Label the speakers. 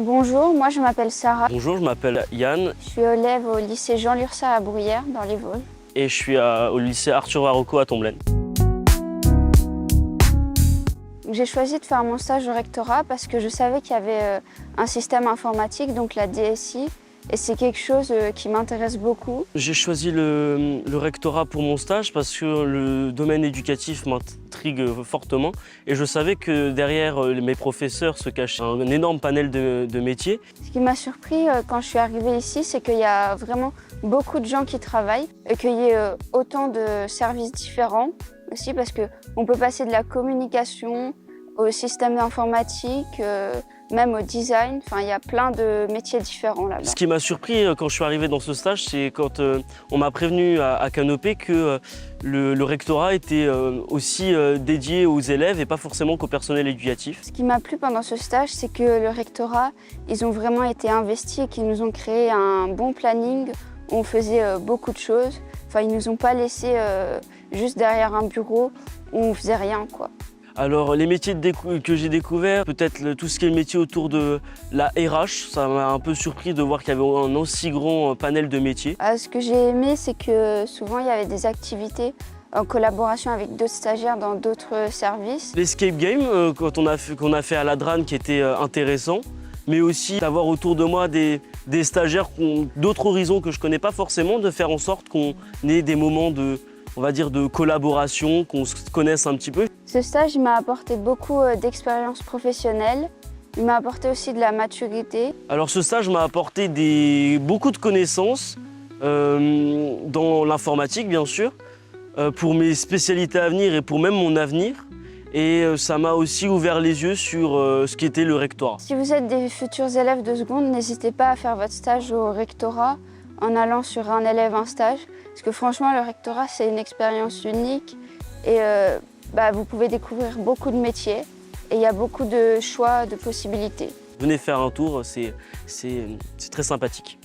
Speaker 1: Bonjour, moi je m'appelle Sarah.
Speaker 2: Bonjour, je m'appelle Yann
Speaker 1: Je suis élève au lycée Jean Lurçat à Bruyères, dans les Vosges.
Speaker 2: et je suis au lycée Arthur Varocco à Tomblaine.
Speaker 1: J'ai choisi de faire mon stage au rectorat parce que je savais qu'il y avait un système informatique, donc la DSI, et c'est quelque chose qui m'intéresse beaucoup.
Speaker 2: J'ai choisi le rectorat pour mon stage parce que le domaine éducatif m'intrigue fortement et je savais que derrière mes professeurs se cachait un énorme panel de métiers.
Speaker 1: Ce qui m'a surpris quand je suis arrivée ici, c'est qu'il y a vraiment beaucoup de gens qui travaillent et qu'il y ait autant de services différents aussi parce qu'on peut passer de la communication au système informatique, même au design. Enfin, il y a plein de métiers différents là-bas.
Speaker 2: Ce qui m'a surpris quand je suis arrivé dans ce stage, c'est quand on m'a prévenu à Canopé que le rectorat était aussi dédié aux élèves et pas forcément qu'au personnel éducatif.
Speaker 1: Ce qui m'a plu pendant ce stage, c'est que le rectorat, ils ont vraiment été investis et qu'ils nous ont créé un bon planning où on faisait beaucoup de choses. Enfin, ils nous ont pas laissé juste derrière un bureau où on faisait rien, quoi.
Speaker 2: Alors les métiers que j'ai découverts, peut-être tout ce qui est le métier autour de la RH, ça m'a un peu surpris de voir qu'il y avait un aussi grand panel de métiers.
Speaker 1: Ce que j'ai aimé, c'est que souvent il y avait des activités en collaboration avec d'autres stagiaires dans d'autres services.
Speaker 2: L'escape game qu'on a fait à la DRAN qui était intéressant, mais aussi d'avoir autour de moi des stagiaires qui ont d'autres horizons que je ne connais pas forcément, de faire en sorte qu'on ait des moments on va dire, de collaboration, qu'on se connaisse un petit peu.
Speaker 1: Ce stage m'a apporté beaucoup d'expérience professionnelle. Il m'a apporté aussi de la maturité.
Speaker 2: Alors ce stage m'a apporté beaucoup de connaissances dans l'informatique, bien sûr, pour mes spécialités à venir et pour même mon avenir. Et ça m'a aussi ouvert les yeux sur ce qu'était le rectorat.
Speaker 1: Si vous êtes des futurs élèves de seconde, n'hésitez pas à faire votre stage au rectorat en allant sur un élève, un stage. Parce que franchement, le rectorat, c'est une expérience unique et vous pouvez découvrir beaucoup de métiers et il y a beaucoup de choix, de possibilités.
Speaker 2: Venez faire un tour, c'est très sympathique.